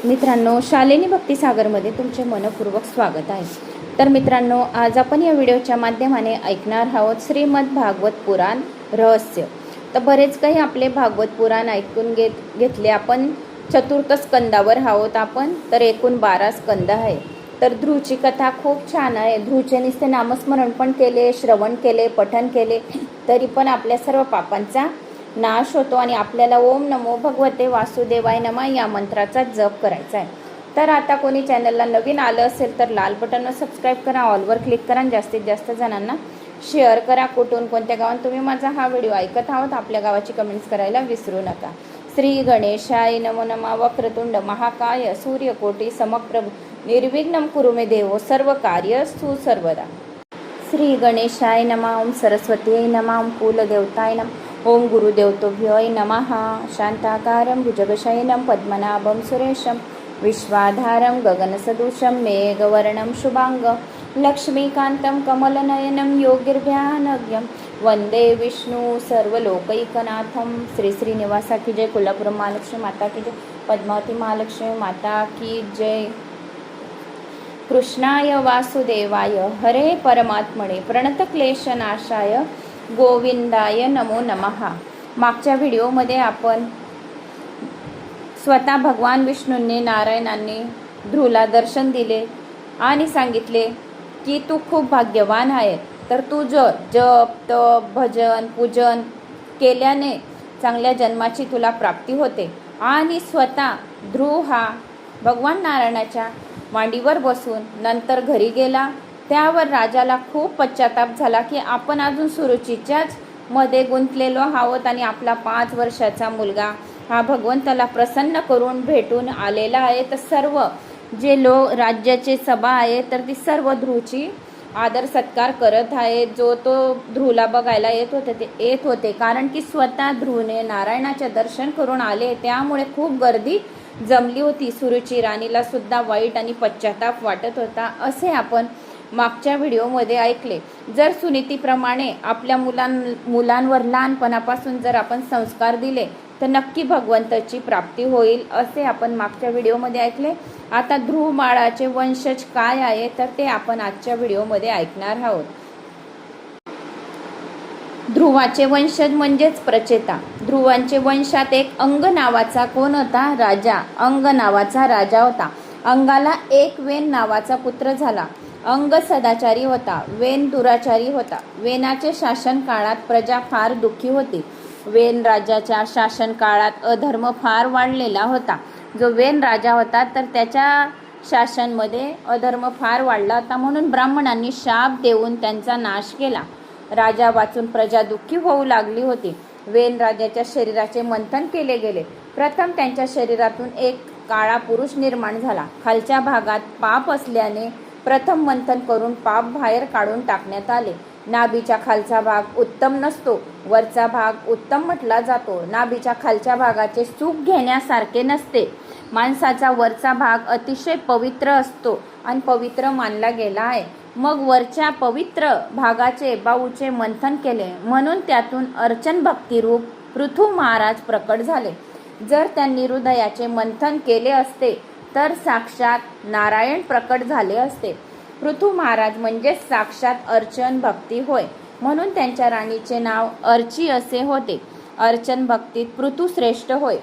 मित्रांनो, शालिनी भक्तिसागरमध्ये तुमचे मनपूर्वक स्वागत आहे। तर मित्रांनो, आज आपण या व्हिडिओच्या माध्यमाने ऐकणार आहोत श्रीमद भागवत पुराण रहस्य। तर बरेच काही आपले भागवत पुराण ऐकून घेतले आपण। चतुर्थ स्कंदावर आहोत आपण। तर एकूण 12 स्कंद आहे। तर ध्रुवची कथा खूप छान आहे। ध्रुवचे नुसते नामस्मरण पण केले, श्रवण केले, पठन केले तरी पण आपल्या सर्व पापांचा नाश होतो आणि आपल्याला ओम नमो भगवते वासुदेवाय नमः या मंत्राचा जप करायचा आहे। तर आता कोणी चॅनलला नवीन आलं असेल तर लाल बटनवर सबस्क्राईब करा, ऑलवर क्लिक करा, जास्तीत जास्त जणांना शेअर करा। कुठून कोणत्या गावात तुम्ही माझा हा व्हिडिओ ऐकत आहोत आपल्या गावाची कमेंट्स करायला विसरू नका। श्री गणेशाय नमो नमः। वक्रतुंड महाकाय सूर्यकोटी समप्रभ निर्विघ्नं कुरु मे देव सर्व कार्यस्तु सर्वदा। श्री गणेशाय नमः। ओम सरस्वती नमः। ओम कुलदेवताय नमः। ओम गुरुदेवतोभ्यो नमः। शांताकारं भुजगशयनं पद्मनाभं सुरेशं विश्वाधारं गगनसदृशं मेघवर्णं शुभांगं लक्ष्मीकान्तं कमलनयनं योगिर्ध्यानज्ञं वंदे विष्णु सर्वलोकैकनाथं। श्री श्रीनिवासा की जय। कोल्हापुर महालक्ष्मी माता की जय। पद्मावती महालक्ष्मी माता की जय। कृष्णाय वासुदेवाय हरे परमात्मने प्रणतक्लेशनाशाय गोविंदाय नमो नमः। मागच्या व्हिडिओमध्ये आपण स्वतः भगवान विष्णूंनी नारायणांनी ध्रुवला दर्शन दिले आणि सांगितले की तू खूप भाग्यवान आहे। तर तू जप तप भजन पूजन केल्याने चांगल्या जन्माची तुला प्राप्ती होते। आणि स्वतः ध्रुव हा भगवान नारायणाच्या मांडीवर बसून नंतर घरी गेला। त्यावर राजाला खूप पश्चाताप झाला की आपण अजून सुरुचीच्याच मध्ये गुंतलेलो आहोत आणि आपला 5 वर्षाचा मुलगा हा भगवंताला प्रसन्न करून भेटून आलेला आहे। तर सर्व जे राज्याचे सभा आहे तर ती सर्व ध्रुवची आदर सत्कार करत आहे। जो तो ध्रुवला बघायला येत होते कारण की स्वतः ध्रुवने नारायणाचे दर्शन करून आले, त्यामुळे खूप गर्दी जमली होती। सुरुची राणीला सुद्धा वाईट आणि पश्चाताप वाटत होता असे आपण मागच्या व्हिडिओमध्ये ऐकले। जर सुनीतीप्रमाणे आपल्या मुलांवर लहानपणापासून जर आपण संस्कार दिले तर नक्की भगवंताची प्राप्ती होईल असे आपण मागच्या व्हिडिओमध्ये ऐकले। आता ध्रुव बाळाचे वंशज काय आहे तर ते आपण आजच्या व्हिडिओमध्ये ऐकणार आहोत। ध्रुवाचे वंशज म्हणजेच प्रचेता। ध्रुवांचे वंशात एक अंग नावाचा कोण होता? राजा। अंग नावाचा राजा होता। अंगाला एक वेन नावाचा पुत्र झाला। अंग सदाचारी होता, वेन दुराचारी होता। वेनाचे शासन काळात प्रजा फार दुःखी होती। वेन राजाच्या शासन काळात अधर्म फार वाढलेला होता। जो वेन राजा होता तर त्याच्या शासनमध्ये अधर्म फार वाढला होता, म्हणून ब्राह्मणांनी शाप देऊन त्यांचा नाश केला। राजा वाचून प्रजा दुःखी होऊ लागली होती। वेन राजाच्या शरीराचे मंथन केले गेले। प्रथम त्यांच्या शरीरातून एक काळा पुरुष निर्माण झाला। खालच्या भागात पाप असल्याने प्रथम मंथन करून पाप बाहेर काढून टाकण्यात आले। नाभीचा खालचा भाग उत्तम नसतो, वरचा भाग उत्तम म्हटला जातो। नाभीच्या खालच्या भागाचे सुख घेण्यासारखे नसते। माणसाचा वरचा भाग अतिशय पवित्र असतो आणि पवित्र मानला गेला आहे। मग वरच्या पवित्र भागाचे बाऊचे मंथन केले, म्हणून त्यातून अर्चन भक्तिरूप पृथु महाराज प्रकट झाले। जर त्यांनी हृदयाचे मंथन केले असते तर साक्षात नारायण प्रकट झाले असते। पृथु महाराज म्हणजे साक्षात अर्चन भक्ती होय, म्हणून त्यांच्या राणीचे नाव अर्ची असे होते। अर्चन भक्तीत पृथु श्रेष्ठ होय।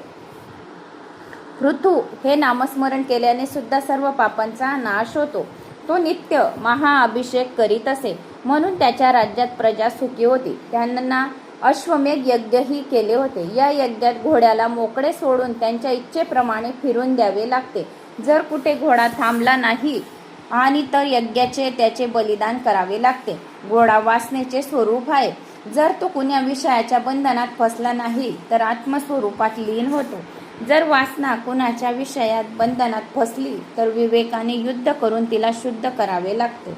पृथु हे नामस्मरण केल्याने सुद्धा सर्व पापांचा नाश होतो। तो नित्य महाअभिषेक करीत असे, म्हणून त्याच्या राज्यात प्रजा सुखी होती। त्यांना अश्वमेध यज्ञही केले होते। या यज्ञात घोड्याला मोकळे सोडून त्यांच्या इच्छेप्रमाणे फिरून द्यावे लागते। जर कुठे घोडा थांबला नाही आणि तर यज्ञाचे त्याचे बलिदान करावे लागते। घोडा वासनेचे स्वरूप आहे। जर तो कुण्या विषयाच्या बंधनात फसला नाही तर आत्मस्वरूपात लीन होतो। जर वासना कुणाच्या विषयात बंधनात फसली तर विवेकाने युद्ध करून तिला शुद्ध करावे लागते।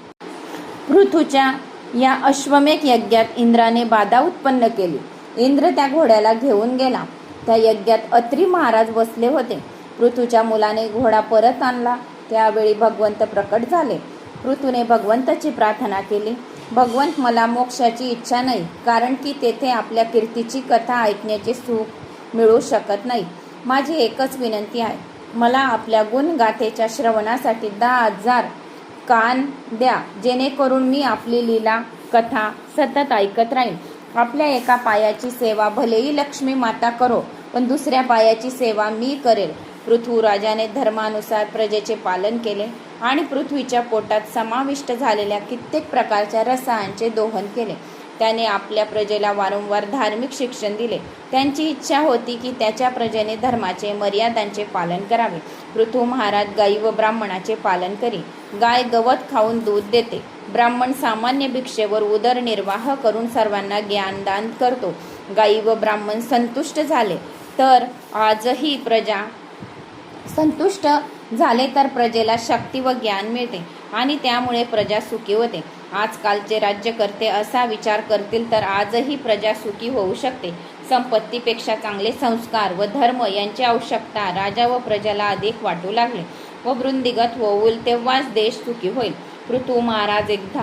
पृथूच्या या अश्वमेध यज्ञात इंद्राने बाधा उत्पन्न केली। इंद्र त्या घोड्याला घेऊन गेला। त्या यज्ञात अत्री महाराज बसले होते। पृथूच्या मुलाने घोडा परत आणला। त्यावेळी भगवंत प्रकट झाले। पृथूने भगवंताची प्रार्थना केली, भगवंत मला मोक्षाची इच्छा नाही, कारण की तेथे आपल्या कीर्तीची कथा ऐकण्याचे सुख मिळू शकत नाही। माझी एकच विनंती आहे, मला आपल्या गुणगाथेच्या श्रवणासाठी 10,000 कान द्या, जेणेकरून मी आपली लीला कथा सतत ऐकत राहीन. आपल्या एका पायाची सेवा भलेही लक्ष्मी माता करो, पण दुसऱ्या पायाची सेवा मी करेल. पृथ्वीराजाने धर्मानुसार प्रजेचे पालन केले आणि पृथ्वीच्या पोटात समाविष्ट झालेल्या कित्येक प्रकारच्या रसायनांचे दोहन केले. त्याने आपल्या प्रजेला वारंवार धार्मिक शिक्षण दिले. त्यांची इच्छा होती की त्याच्या प्रजेने धर्माचे मर्यादांचे पालन करावे. पृथ्वी महाराज गायी व ब्राह्मणाचे पालन करी. गाय गवत खाऊन दूध देते. ब्राह्मण सामान्य भिक्षेवर उदरनिर्वाह करून सर्वांना ज्ञानदान करतो. गायी व ब्राह्मण संतुष्ट झाले तर आजही प्रजा संतुष्ट झाले तर प्रजेला शक्ती व ज्ञान मिळते आणि त्यामुळे प्रजा सुखी होते. आजकालचे राज्यकर्ते असा विचार करतील तर आजही प्रजा सुखी होऊ शकते. संपत्तीपेक्षा चांगले संस्कार व धर्म यांची आवश्यकता राजा व प्रजेला अधिक वाटू लागले व वृद्धिंगत होईल, तेव्हाच देश सुखी होईल. पृथ्वी महाराज एकदा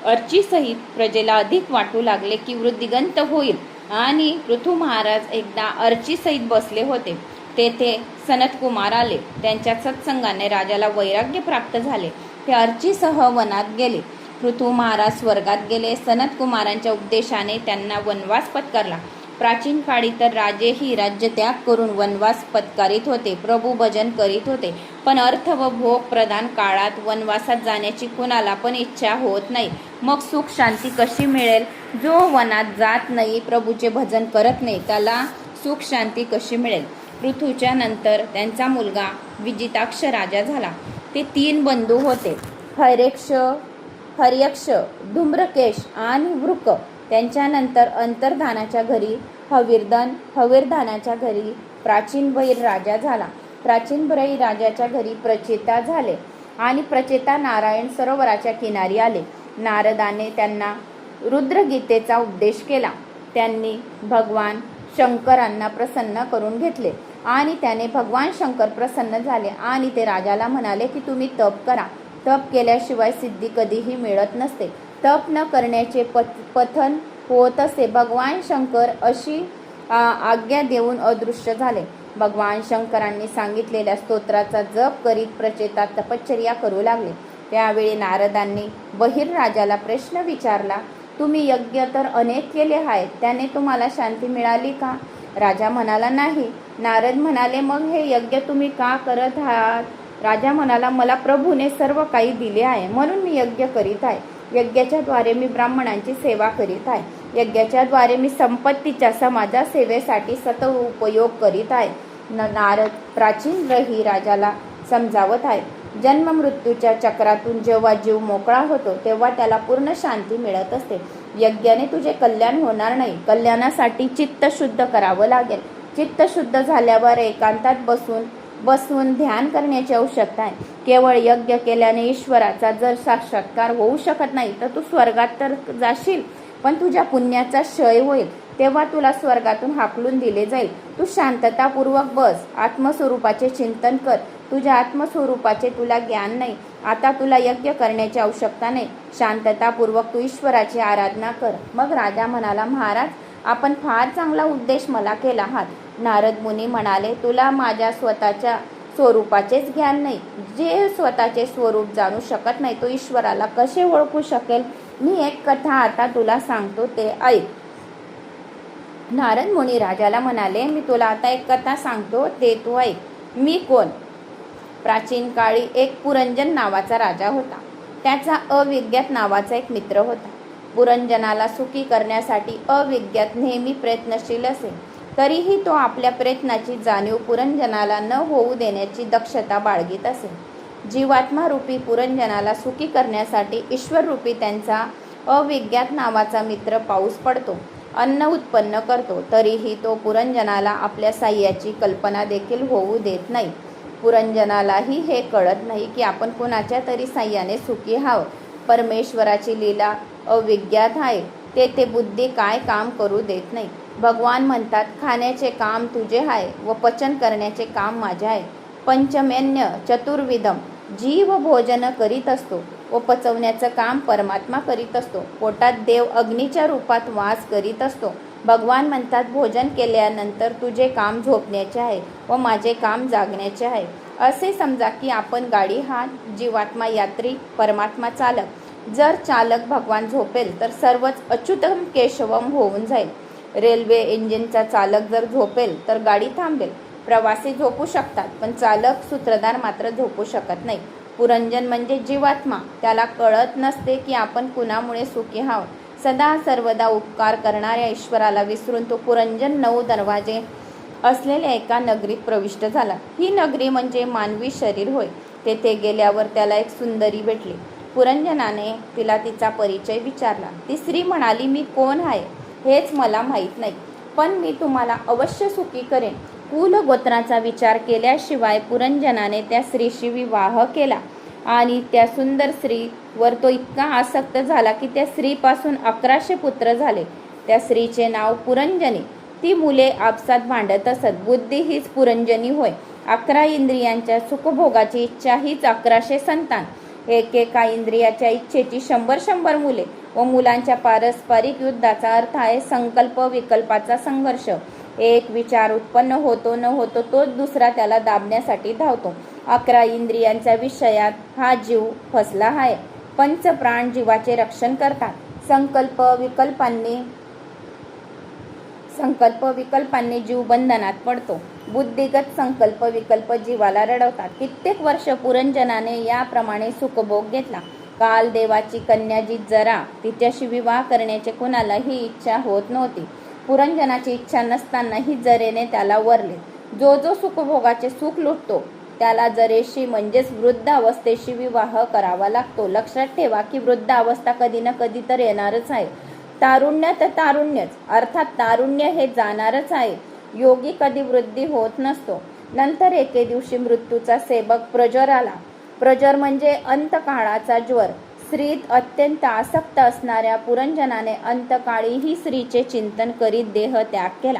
अर्चीसहित प्रजेला अधिक वाटू लागले की वृद्धिंगत होईल आणि पृथ्वी महाराज एकदा अर्चीसहित बसले होते. तेथे सनतकुमार आले. त्यांच्या सत्संगाने राजाला वैराग्य प्राप्त झाले. ते अर्चीसह वनात गेले. पृथ्वी महाराज स्वर्गात गेले. सनतकुमारांच्या उपदेशाने त्यांना वनवास पत्करला. प्राचीन काळी तर राजेही राज्यत्याग करून वनवास पत्करित होते, प्रभू भजन करीत होते. पण अर्थ व भोग प्रधान काळात वनवासात जाण्याची कुणाला पण इच्छा होत नाही. मग सुख शांती कशी मिळेल? जो वनात जात नाही, प्रभूचे भजन करत नाही, त्याला सुख शांती कशी मिळेल? पृथ्वीच्या नंतर त्यांचा मुलगा विजिताक्ष राजा झाला. ते 3 बंधू होते, हर्यक्ष, धूम्रकेश आणि वृक. त्यांच्यानंतर अंतर्धानाच्या घरी हविर्धानाच्या घरी प्राचीन बैर राजा झाला. प्राचीन बैर राजाच्या घरी प्रचेता झाले आणि प्रचेता नारायण सरोवराच्या किनारी आले. नारदाने त्यांना रुद्रगीतेचा उपदेश केला. त्यांनी भगवान शंकरांना प्रसन्न करून घेतले आणि त्याने भगवान शंकर प्रसन्न झाले आणि ते राजाला म्हणाले की तुम्ही तप करा. तप केल्याशिवाय सिद्धी कधीही मिळत नसते. तप न करण्याचे पतन होत असे. भगवान शंकर अशी आज्ञा देऊन अदृश्य झाले. भगवान शंकरांनी सांगितलेल्या स्तोत्राचा जप करीत प्रचेता तपश्चर्या करू लागले. त्यावेळी नारदांनी बहिर्राजाला प्रश्न विचारला, तुम्ही यज्ञ तर अनेक केले आहेत, त्याने तुम्हाला शांती मिळाली का? राजा म्हणाला, नाही. नारद म्हणाले, मग हे यज्ञ तुम्ही का करत आहात? राजा म्हणाला, मला प्रभूने सर्व काही दिले आहे म्हणून मी यज्ञ करीत आहे. यज्ञाच्या द्वारे मी ब्राह्मणांची सेवा करीत आहे. यज्ञाच्या द्वारे मी संपत्तीच्या समाजा सेवेसाठी उपयोग करीत आहे. नारद प्राचीन रही राजाला समजावत आहे. जन्म मृत्यूच्या चक्रातून जेव्हा जीव मोकळा होतो तेव्हा त्याला पूर्ण शांती मिळत असते. यज्ञाने तुझे कल्याण होणार नाही. कल्याणासाठी चित्त शुद्ध करावं लागेल. चित्त शुद्ध झाल्यावर एकांतात बसून ध्यान करण्याची आवश्यकता आहे. केवळ यज्ञ केल्याने ईश्वराचा जर साक्षात्कार होऊ शकत नाही तर तू स्वर्गात तर जाशील, पण तुझ्या पुण्याचा क्षय होईल. तेव्हा तुला स्वर्गातून हाकलून दिले जाईल. तू शांततापूर्वक बस. आत्मस्वरूपाचे चिंतन कर. तुझ्या आत्मस्वरूपाचे तुला ज्ञान नाही. आता तुला यज्ञ करण्याची आवश्यकता नाही. शांततापूर्वक तू ईश्वराची आराधना कर. मग राजा म्हणाला, महाराज, आपण फार चांगला उपदेश मला केला आहात. नारद मुनी म्हणाले, तुला माझ्या स्वतःच्या स्वरूपाचेच ज्ञान नाही. जे स्वतःचे स्वरूप जाणू शकत नाही तो ईश्वराला कसे ओळखू शकेल? मी एक कथा आता तुला सांगतो, ते ऐक. नारद मुनी राजाला म्हणाले, मी तुला आता एक कथा सांगतो, ते तू ऐक. मी कोण? प्राचीन काळी एक पुरंजन नावाचा राजा होता. त्याचा अविज्ञात नावाचा एक मित्र होता. पुरंजनाला सुखी करण्यासाठी अविज्ञात नेहमी प्रयत्नशील असे. तरीही तो आपल्या प्रयत्नाची जाणीव पुरंजनाला न होऊ देण्याची दक्षता बाळगीत असे. जीवात्मा रूपी पुरंजनाला सुखी करण्यासाठी ईश्वर रूपी त्यांचा अविज्ञात नावाचा मित्र पाऊस पडतो, अन्न उत्पन्न करतो. तरीही तो पुरंजनाला आपल्या साह्याची कल्पना देखील होऊ देत नाही. पुरंजनालाही हे कळत नाही की आपण कोणाच्या तरी साह्याने सुखी आहोत. परमेश्वराची लीला अविज्ञात आहे. ते बुद्धी काय काम करू देत नाही. भगवान म्हणतात, खाण्याचे काम तुझे आहे व पचन करण्याचे काम माझे आहे. पंचमेन्य चतुर्विधम जीव भोजन करीत असतो व पचवण्याचं काम परमात्मा करीत असतो. पोटात देव अग्नीच्या रूपात वास करीत असतो. भगवान म्हणतात, भोजन केल्यानंतर तुझे काम झोपण्याचे आहे व माझे काम जागण्याचे आहे. असे समजा की आपण गाडी हा जीवात्मा यात्री, परमात्मा चालक. जर चालक भगवान झोपेल तर सर्वच अच्युतम केशवम होऊन जाईल. रेल्वे इंजिनचा चालक जर झोपेल तर गाडी थांबेल. प्रवासी झोपू शकतात पण चालक सूत्रधार मात्र झोपू शकत नाही. पुरंजन म्हणजे जीवात्मा. त्याला कळत नसते की आपण कुणामुळे सुखी आहोत. सदा सर्वदा उपकार करणाऱ्या ईश्वराला विसरून तो पुरंजन 9 दरवाजे असलेल्या एका नगरीत प्रविष्ट झाला. ही नगरी म्हणजे मानवी शरीर होय. तेथे गेल्यावर त्याला एक सुंदरी भेटली. पुरंजनाने तिला तिचा परिचय विचारला. ती स्त्री म्हणाली, मी कोण आहे हेच मला माहीत नाही, पण मी तुम्हाला अवश्य सुखी करेन. कुल गोत्राचा विचार केल्याशिवाय पुरंजनाने त्या स्त्रीशी विवाह केला आणि त्या सुंदर स्त्रीवर तो इतका आसक्त झाला की त्या स्त्रीपासून 1100 पुत्र झाले. त्या स्त्रीचे नाव पुरंजनी. ती मुले आपसात भांडत असत. बुद्धी हीच पुरंजनी होय. 11 इंद्रियांच्या सुखभोगाची इच्छा हीच 1100 संतान. एकेका इंद्रियाच्या इच्छेची 100 मुले व मुलांच्या पारस्परिक युद्धाचा अर्थ आहे संकल्प विकल्पाचा संघर्ष. एक विचार उत्पन्न होतो न होतो तोच दुसरा त्याला दाबण्यासाठी धावतो. 11 इंद्रियांच्या विषयात हा जीव फसला आहे. पंचप्राण जीवाचे रक्षण करतात. संकल्प विकल्पांनी जीव बंधनात पडतो. बुद्धिगत संकल्प विकल्प जीवाला रडवतात. कित्येक वर्ष पुरंजनाने याप्रमाणे सुखभोग घेतला. काल देवाची कन्या जी जरा, तिच्याशी विवाह करण्याचे कुणालाही इच्छा होत नव्हती. पुरंजनाची इच्छा नसतानाही जरेने त्याला वरले. जो जो सुखभोगाचे सुख लुटतो त्याला जरेशी म्हणजेच वृद्ध अवस्थेशी विवाह करावा लागतो. लक्षात ठेवा की वृद्ध अवस्था कधी ना कधी तर येणारच आहे. तारुण्य तर तारुण्यच, अर्थात तारुण्य हे जाणारच आहे. योगी कधी वृद्धी होत नसतो. नंतर एके दिवशी मृत्यूचा सेवक प्रज्वर आला. प्रज्वर म्हणजे अंतकाळाचा ज्वर. स्त्रीत अत्यंत आसक्त असणाऱ्या पुरंजनाने अंतकाळीही स्त्रीचे चिंतन करीत देह त्याग केला.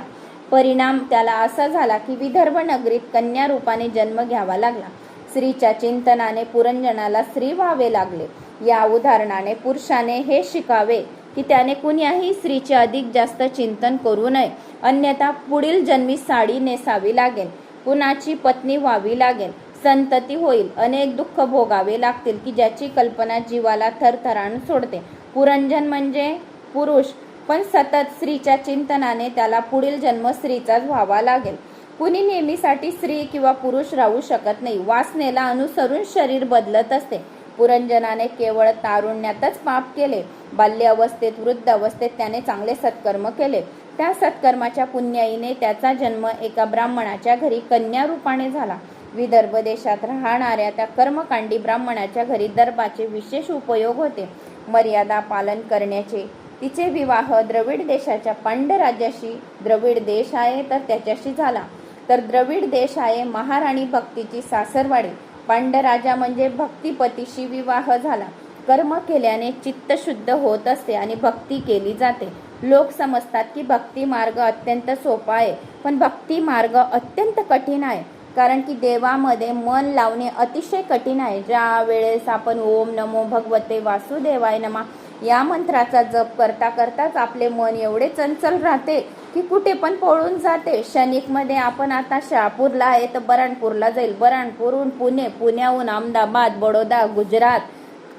परिणाम त्याला असा झाला की विदर्भ नगरीत कन्या रूपाने जन्म घ्यावा लागला. स्त्रीच्या चिंतनाने पुरंजनाला स्त्री व्हावे लागले. या उदाहरणाने पुरुषाने हे शिकावे की त्याने कुण्याही स्त्रीचे अधिक जास्त चिंतन करू नये, अन्यथा पुढील जन्मी साडी नेसावी लागेल, कुणाची पत्नी व्हावी लागेल, संतती होईल, अनेक दुःख भोगावे लागतील की ज्याची कल्पना जीवाला थरथरान सोडते. पुरंजन म्हणजे पुरुष, पण सतत स्त्रीच्या चिंतनाने त्याला पुढील जन्म स्त्रीचाच व्हावा लागेल. कुणी नेहमीसाठी स्त्री किंवा पुरुष राहू शकत नाही. वासनेला अनुसरून शरीर बदलत असते. पुरंजनाने केवळ तारुण्यातच पाप केले. बाल्य अवस्थेत, वृद्ध अवस्थेत त्याने चांगले सत्कर्म केले. त्या सत्कर्माच्या पुण्याईने त्याचा जन्म एका ब्राह्मणाच्या घरी कन्या रूपाने झाला. विदर्भ देशात राहणाऱ्या त्या कर्मकांडी ब्राह्मणाच्या घरी दर्भाचे विशेष उपयोग होते. मर्यादा पालन करण्याचे. तिचे विवाह द्रविड देशाच्या पांडराजाशी, द्रविड देश आहे तर त्याच्याशी झाला. तर द्रविड देश आहे महाराणी भक्तीची सासरवाडी. पांडराजा म्हणजे भक्तिपतीशी विवाह झाला. कर्म केल्याने चित्त शुद्ध होत असते आणि भक्ती केली जाते. लोक समजतात की भक्ती मार्ग अत्यंत सोपा आहे, पण भक्ती मार्ग अत्यंत कठीण आहे. कारण की देवामध्ये मन लावणे अतिशय कठीण आहे. ज्या वेळेस आपण ओम नमो भगवते वासुदेवाय नमः या मंत्राचा जप करता करताच आपले मन एवढे चंचल राहते की कुठे पण पळून जाते. क्षणिकमध्ये आपण आता शहापूरला आहे तर बऱ्हाणपूरला जाईल, बऱ्हाणपूरहून पुणे, पुण्याहून अहमदाबाद, बडोदा, गुजरात,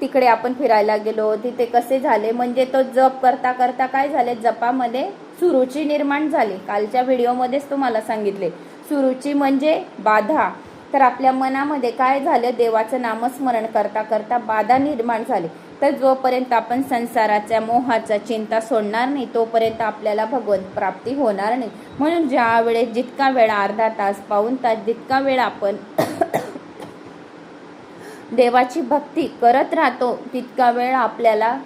तिकडे आपण फिरायला गेलो, तिथे कसे झाले. म्हणजे तो जप करता करता काय झाले, जपामध्ये सुरुची निर्माण झाली. कालच्या व्हिडिओमध्येच तुम्हाला सांगितले, सुरुची म्हणजे बाधा. तर आपल्या मनामध्ये काय झालं, देवाचं नामस्मरण करता करता बाधा निर्माण झाली. तर जोपर्यंत आपण संसाराच्या मोहाचा चिंता सोडणार नाही तोपर्यंत आपल्याला भगवंत प्राप्ती होणार नाही. म्हणून ज्या वेळेस जितका वेळ, अर्धा तास, पाऊण तास, जितका वेळ आपण देवाची भक्ती करत राहतो तितका वेळ आपल्याला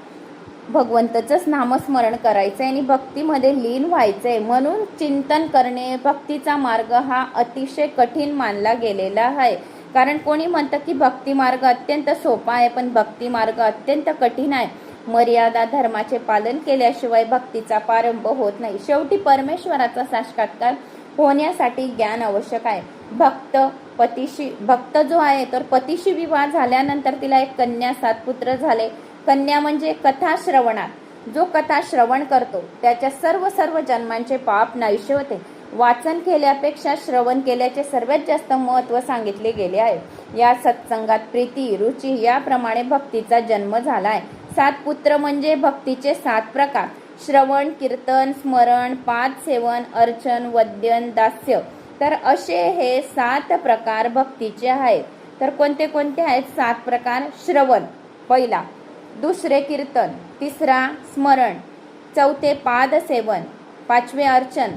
भगवंताचंच नामस्मरण करायचंय आणि भक्तीमध्ये लीन व्हायचंय. म्हणून चिंतन करणे, भक्तीचा मार्ग हा अतिशय कठीण मानला गेलेला आहे. कारण कोणी म्हणतं की भक्ती मार्ग अत्यंत सोपा आहे, पण भक्ती मार्ग अत्यंत कठीण आहे. मर्यादा धर्माचे पालन केल्याशिवाय भक्तीचा प्रारंभ होत नाही. शेवटी परमेश्वराचा साक्षात्कार होण्यासाठी ज्ञान आवश्यक आहे. भक्त जो आहे तर पतीशी विवाह झाल्यानंतर तिला एक कन्या, 7 पुत्र झाले. कन्या म्हणजे कथा श्रवणात. जो कथा श्रवण करतो त्याच्या सर्व जन्मांचे पाप नाहीसे होते. वाचन केल्यापेक्षा श्रवण केल्याचे सर्वात जास्त महत्त्व सांगितले गेले आहे. या सत्संगात प्रीती, रुची याप्रमाणे भक्तीचा जन्म झाला आहे. 7 पुत्र म्हणजे भक्तीचे 7 प्रकार: श्रवण, कीर्तन, स्मरण, पाद सेवन, अर्चन, वद्यन, दास्य. तर असे हे 7 प्रकार भक्तीचे आहेत. तर कोणते कोणते आहेत 7 प्रकार? श्रवण पहिला, दुसरे कीर्तन, तिसरा स्मरण, चौथे पाद सेवन, पाचवे अर्चन,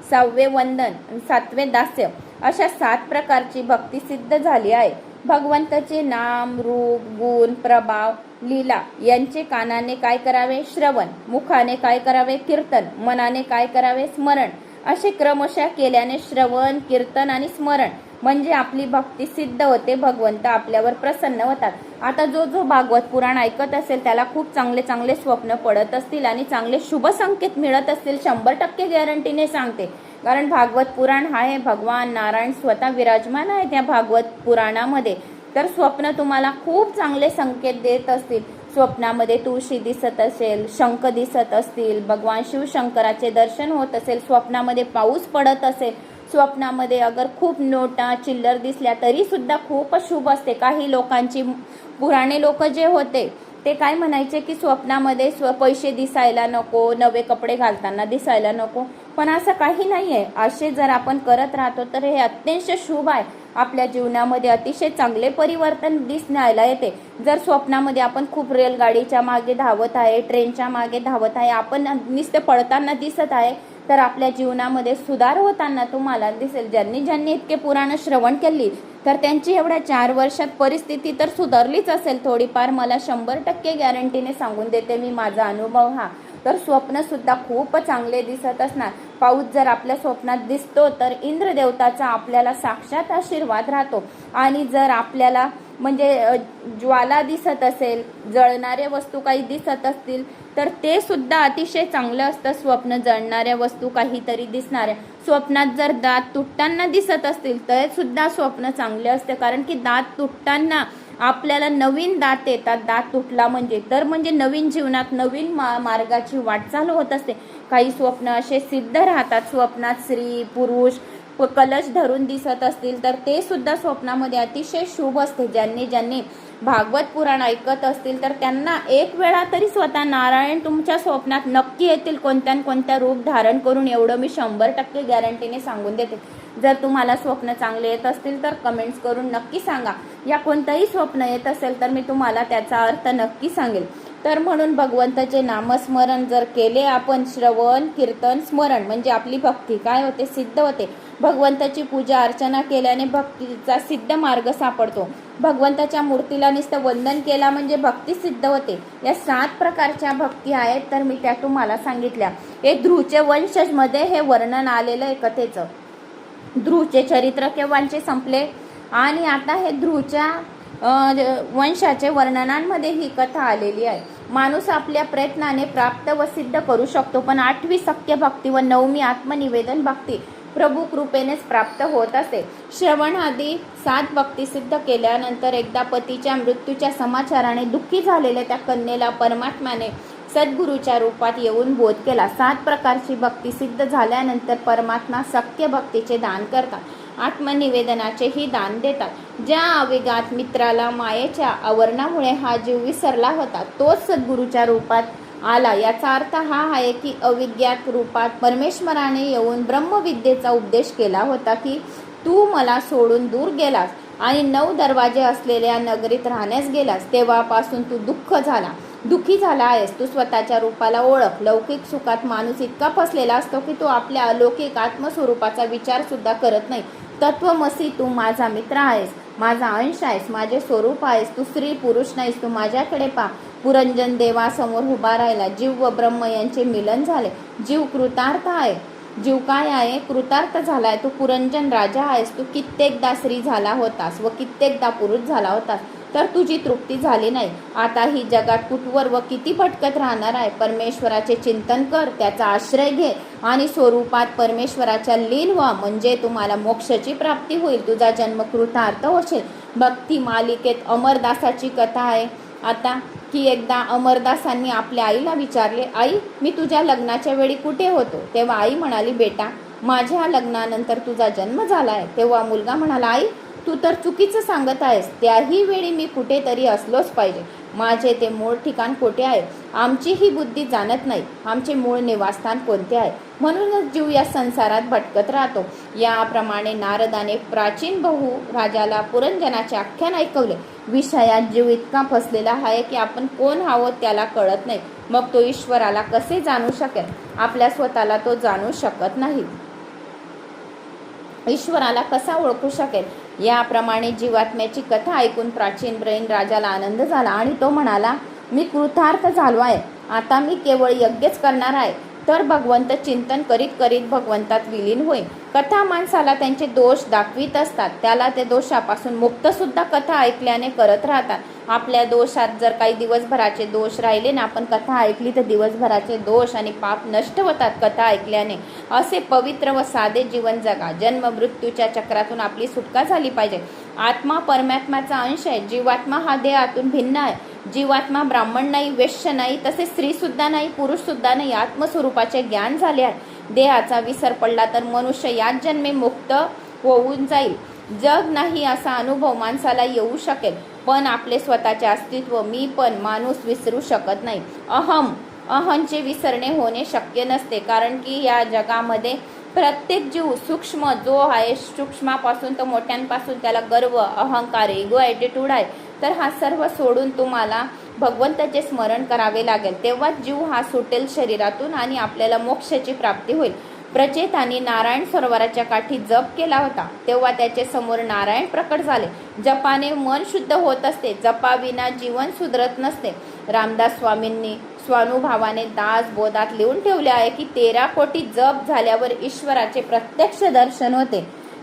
6वे वंदन, 7वे दास्य. अशा 7 प्रकारची भक्ती सिद्ध झाली आहे. भगवंताचे नाम, रूप, गुण, प्रभाव, लीला यांचे कानाने काय करावे? श्रवण. मुखाने काय करावे? कीर्तन. मनाने काय करावे? स्मरण. असे क्रमशः केल्याने श्रवण, कीर्तन आणि स्मरण म्हणजे आपली भक्ती सिद्ध होते. भगवंत आपल्यावर प्रसन्न होतात. आता जो भागवत पुराण ऐकत असेल त्याला खूप चांगले चांगले स्वप्न पडत असतील आणि चांगले शुभ संकेत मिळत असतील, 100% गॅरंटीने सांगते. कारण भागवत पुराण आहे, भगवान नारायण स्वतः विराजमान आहे त्या भागवत पुराणामध्ये. तर स्वप्न तुम्हाला खूप चांगले संकेत देत असतील. स्वप्नामध्ये तुळशी दिसत असेल, शंख दिसत असतील, भगवान शिवशंकराचे दर्शन होत असेल, स्वप्नामध्ये पाऊस पडत असेल, स्वप्नामध्ये अगर खूप नोटा चिल्लर दिसल्या तरी सुद्धा खूप शुभ असते. काही लोकांची, पुराणे लोक जे होते ते काय म्हणायचे की स्वप्नामध्ये पैसे दिसायला नको, नवे कपडे घालताना दिसायला नको. पण असं काही नाही आहे. असे जर आपण करत राहतो तर हे अत्यंत शुभ आहे. आपल्या जीवनामध्ये अतिशय चांगले परिवर्तन दिसण्याला येते. जर स्वप्नामध्ये आपण खूप रेलगाडीच्या मागे धावत आहे, ट्रेनच्या मागे धावत आहे, आपण नुसते पळताना दिसत आहे, तर आपल्या जीवनामध्ये सुधार होताना तुम्हाला दिसेल. ज्यांनी इतके पुराण श्रवण केली तर त्यांची एवढ्या 4 वर्षात परिस्थिती तर सुधारलीच असेल थोडीफार. मला 100% गॅरंटीने सांगून देते मी, माझा अनुभव हा. तर स्वप्न सुद्धा खूप चांगले दिसत असणार. पाऊस जर आपल्या स्वप्नात दिसतो तर इंद्रदेवताचा आपल्याला साक्षात आशीर्वाद राहतो. आणि जर आपल्याला म्हणजे ज्वाला दिसत असेल, जळणाऱ्या वस्तू काही दिसत असतील तर ते सुद्धा अतिशय चांगलं असतं. स्वप्न जळणाऱ्या वस्तू काहीतरी दिसणाऱ्या, स्वप्नात जर दात तुटताना दिसत असतील तर सुद्धा स्वप्न चांगले असते. कारण की दात तुटताना आपल्याला नवीन दात येतात. दात तुटला म्हणजे तर म्हणजे नवीन जीवनात नवीन मार्गाची वाटचाल होत असते. काही स्वप्न असे सिद्ध राहतात. स्वप्नात स्त्री पुरुष कलश धरून दिसत असतील तर ते सुद्धा स्वप्नामध्ये अतिशय शुभ असते. ज्यांनी भागवत पुराण ऐकत असतील तर त्यांना एक वेळा तरी स्वतः नारायण तुमच्या स्वप्नात नक्की येतील, कोणत्या रूप धारण करून. एवढं मी 100% गॅरंटीने सांगून देते. जर तुम्हाला स्वप्न चांगले येत असतील तर कमेंट्स करून नक्की सांगा. या कोणतंही स्वप्न येत असेल तर मी तुम्हाला त्याचा अर्थ नक्की सांगेल. तर म्हणून भगवंताचे नामस्मरण जर केले आपण, श्रवण, कीर्तन, स्मरण म्हणजे आपली भक्ती काय होते? सिद्ध होते. भगवंताची पूजा अर्चना केल्याने भक्तीचा सिद्ध मार्ग सापडतो. भगवंताच्या मूर्तीला नुसतं वंदन केला म्हणजे भक्ती सिद्ध होते. या 7 प्रकारच्या भक्ती आहेत तर मी त्या तुम्हाला सांगितल्या. हे ध्रुवचे वंशज मध्ये हे वर्णन आलेलं आहे कथेचं. ध्रुवचे चरित्र केव्हाचे संपले आणि आता हे ध्रुवच्या वंशाचे वर्णनांमध्ये ही कथा आलेली आहे. माणूस आपल्या प्रयत्नाने प्राप्त व सिद्ध करू शकतो, पण 8वी सख्य भक्ती व 9वी आत्मनिवेदन भक्ती प्रभू कृपेनेच प्राप्त होत असते. श्रवण आदी 7 भक्ती सिद्ध केल्यानंतर एकदा पतीच्या मृत्यूच्या समाचाराने दुःखी झालेल्या त्या कन्येला परमात्म्याने सद्गुरूच्या रूपात येऊन बोध केला. 7 प्रकारची भक्ती सिद्ध झाल्यानंतर परमात्मा सख्य भक्तीचे दान करतात. आत्मनिवेदनाचेही दान देतात. ज्या आवेगात मित्राला मायेच्या आवरणामुळे हा जीव विसरला होता तोच सद्गुरूच्या रूपात आला. याचा अर्थ हा आहे की अविज्ञात रूपात परमेश्वराने येऊन ब्रह्मविद्येचा उपदेश केला होता की तू मला सोडून दूर गेलास आणि 9 दरवाजे असलेल्या नगरीत राहण्यास गेलास. तेव्हापासून तू दुःखी झाला आहेस. तू स्वतःच्या रूपाला ओळख. लौकिक सुखात माणूस इतका फसलेला असतो की तो आपल्या अलौकिक आत्मस्वरूपाचा विचार सुद्धा करत नाही. तत्वमसी, तू माझा मित्र आहेस, माझा अंश आहेस, माझे स्वरूप आहेस. तू स्त्री पुरुष नाहीस, तू माझ्याकडे पहा. पुरंजन देवासमोर उभा राहिला. जीव व ब्रह्म यांचे मिलन झाले. जीव कृतार्थ आहे. जीव काय आहे? कृतार्थ झालाय. तू पुरंजन राजा आहेस. तू कित्येकदा स्त्री झाला होतास व कित्येकदा पुरुष झाला होतास, तर तुझी तृप्ती झाली नाही. आता ही जगात कुठवर व किती भटकत राहणार आहे. परमेश्वराचे चिंतन कर, त्याचा आश्रय घे आणि स्वरूपात परमेश्वराच्या लीन व्हा, म्हणजे तुम्हाला मोक्षाची प्राप्ती होईल. तुझा जन्म कृतार्थ होशील. भक्ती मालिकेत अमरदासाची कथा आहे आता की एकदा अमरदासांनी आपल्या आईला विचारले, आई, मी तुझ्या लग्नाच्या वेळी कुठे होतो? तेव्हा आई म्हणाली, बेटा, माझ्या लग्नानंतर तुझा जन्म झालाय. तेव्हा मुलगा म्हणाला, आई तू तर चुकीचं सांगत आहेस. त्याही वेळी मी कुठेतरी असलोच पाहिजे. माझे ते मूळ ठिकाण कोठे आहे? आमची ही बुद्धी जाणत नाही. आमचे मूळ निवासस्थान कोणते आहे? म्हणूनच जीव या संसारात भटकत राहतो. याप्रमाणे नारदाने प्राचीन बहु राजाला पुरंजनाचे आख्यान ऐकवले. विषयात जीव इतका फसलेला आहे की आपण कोण आहोत त्याला कळत नाही. मग तो ईश्वराला कसे जाणू शकेल? आपल्या स्वतःला तो जाणू शकत नाही. ईश्वराला कसा ओळखू शकेल? याप्रमाणे जीवात्म्याची कथा ऐकून प्राचीन ब्रह्म राजाला आनंद झाला आणि तो म्हणाला, मी कृतार्थ झालो आहे. आता मी केवळ यज्ञच करणार आहे. तर भगवंत चिंतन करीत करीत भगवंतात विलीन होईल. कथा माणसाला त्यांचे दोष दाखवित असतात. त्याला ते दोषापासून मुक्त सुद्धा कथा ऐकल्याने करत राहतात. आपल्या दोषात जर काही दिवसभराचे दोष राहिले ना, आपण कथा ऐकली तर दिवसभराचे दोष आणि पाप नष्ट होतात कथा ऐकल्याने. असे पवित्र व साधे जीवन जगा. जन्म मृत्यूच्या चक्रातून आपली सुटका झाली पाहिजे. आत्मा परमात्म्याचा अंश आहे. जीवात्मा हा देहातून भिन्न आहे. जीवात्मा ब्राह्मण नाही, वैश्य नाही, तसे स्त्री सुद्धा नाही, पुरुष सुद्धा नाही. आत्मस्वरूपाचे ज्ञान झाले आहे. देहाचा विसर पडला तर मनुष्य याच जन्मे मुक्त होऊन जाईल. जग नाही असा अनुभव माणसाला येऊ शकेल, पण आपले स्वतःचे अस्तित्व मी पण माणूस विसरू शकत नाही. अहंचे विसरणे होणे शक्य नसते, कारण की या जगामध्ये प्रत्येक जीव सूक्ष्म जो आहे, सूक्ष्मापासून तर मोठ्यांपासून त्याला गर्व, अहंकार, इगो ॲटिट्यूड आहे. तर हा सर्व सोडून तुम्हाला भगवंताचे स्मरण करावे लागेल. तेव्हाच जीव हा सुटेल शरीरातून आणि आपल्याला मोक्षाची प्राप्ती होईल. प्रचेताने नारायण सरोवराच्या काठी जप केला होता. तेव्हा त्याचे समोर नारायण प्रकट झाले. जपाने मन शुद्ध होत असते. जपाविना जीवन सुधरत नसते. रामदास स्वामींनी स्वानुभवाने दास बोधात लिहून ठेवले आहे की 13 कोटी जप झाल्यावर ईश्वराचे प्रत्यक्ष दर्शन होते.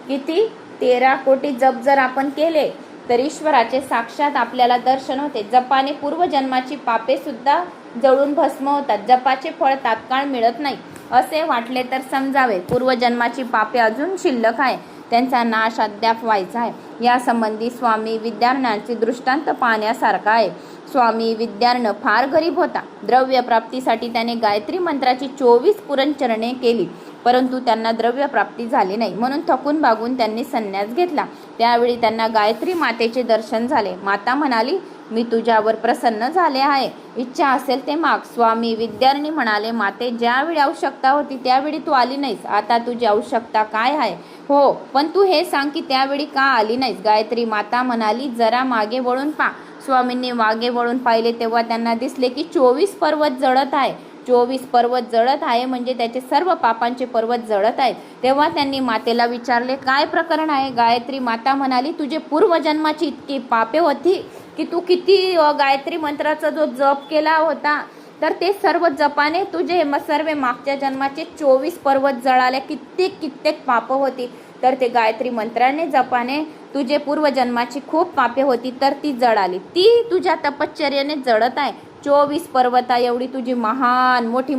किती? 13 कोटी जप जर आपण केले तर ईश्वराचे साक्षात आपल्याला दर्शन होते. जपाने पूर्वजन्माची पापे सुद्धा जळून भस्म होतात. जपाचे फळ तात्काळ मिळत नाही. असे वाटले तर समजावे, पूर्वजन्माची पापे अजून शिल्लक आहे. त्यांचा नाश अद्याप व्हायचा आहे. यासंबंधी स्वामी विद्यारण्याचे दृष्टांत पाहण्यासारखा आहे. स्वामी विद्यार्ण फार गरीब होता. द्रव्य प्राप्तीसाठी त्याने गायत्री मंत्राची 24 पुरंचरणे केली, परंतु त्यांना द्रव्य प्राप्ती झाली नाही. म्हणून थकून भागून त्यांनी संन्यास घेतला. त्यावेळी त्यांना गायत्री मातेचे दर्शन झाले. माता म्हणाली, मी तुझ्यावर प्रसन्न झाले आहे. इच्छा असेल ते माग. स्वामी विद्यारणी म्हणाले, माते, ज्यावेळी आवश्यकता होती त्यावेळी तू आली नाहीस. आता तुझी आवश्यकता काय आहे? हो, पण तू हे सांग की त्यावेळी का आली नाहीस? गायत्री माता म्हणाली, जरा मागे वळून पहा. स्वामींनी मागे वळून पाहिले तेव्हा त्यांना दिसले की 24 पर्वत जळत आहे. 24 पर्वत जळत आहे म्हणजे त्याचे सर्व पापांचे पर्वत जळत आहेत. तेव्हा त्यांनी मातेला विचारले, काय प्रकरण आहे? गायत्री माता म्हणाली, तुझे पूर्वजन्माची इतकी पापे होती की तू किती गायत्री मंत्राचा जो जप केला होता तर ते सर्व जपाने तुझे सर्व मागच्या जन्माचे 24 पर्वत जळाले. कित्येक पाप होती तर ते गायत्री मंत्राने जपाने तुझे पूर्वजन्माची खूप पापे होती तर ती जळाली. ती तुझ्या तपश्चर्याने जळत आहे. 24 पर्वता एवढी तुझी महान मोठी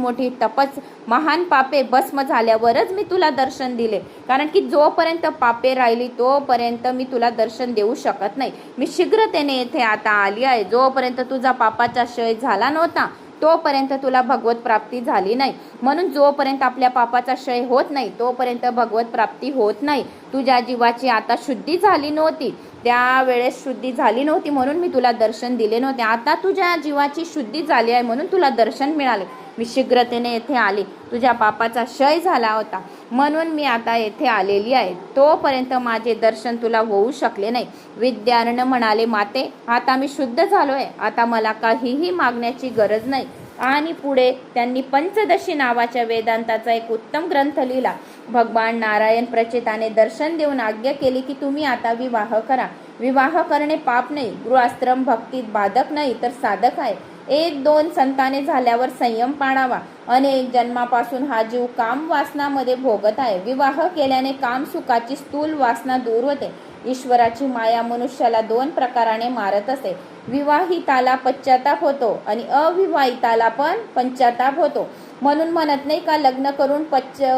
महान पापे भस्म झाल्यावरच मी तुला दर्शन दिले. कारण की जोपर्यंत पापे राहिली तोपर्यंत मी तुला दर्शन देऊ शकत नाही. मी शीघ्रतेने येथे आता आली आहे. जोपर्यंत तुझा पापाचा क्षय झाला नव्हता तोपर्यंत तुला भगवत प्राप्ती झाली नाही. म्हणून जोपर्यंत आपल्या पापाचा क्षय होत नाही तोपर्यंत भगवत प्राप्ती होत नाही. तुझ्या जीवाची आता शुद्धी झाली नव्हती, त्यावेळेस शुद्धी झाली नव्हती म्हणून मी तुला दर्शन दिले नव्हते. आता तुझ्या जीवाची शुद्धी झाली आहे म्हणून तुला दर्शन मिळाले. मी शीघ्रतेने येथे आले. तुझ्या पापाचा क्षय झाला होता म्हणून मी आता येथे आलेली आहे. तोपर्यंत माझे दर्शन तुला होऊ शकले नाही. विद्यार्ण म्हणाले, माते, आता मी शुद्ध झालोय. आता मला काहीही मागण्याची गरज नाही. आणि पुढे त्यांनी पंचदशी नावाच्या वेदांताचा एक उत्तम ग्रंथ लिहिला. भगवान नारायण प्रचेताने दर्शन देऊन आज्ञा केली की तुम्ही आता विवाह करा. विवाह करणे पाप नाही, गृहाश्रम भक्तीत बाधक नाही तर साधक आहे. 1-2 संताने झाल्यावर संयम पाळावा. अनेक जन्मापासून हा जीव काम वासनामध्ये भोगत आहे. विवाह केल्याने काम सुखाची स्थूल वासना दूर होते. ईश्वराची माया मनुष्याला 2 प्रकाराने मारत असे. विवाहिताला पश्चाताप होतो आणि अविवाहिताला पण पश्चाताप होतो. म्हणून म्हणत नाही का, लग्न करून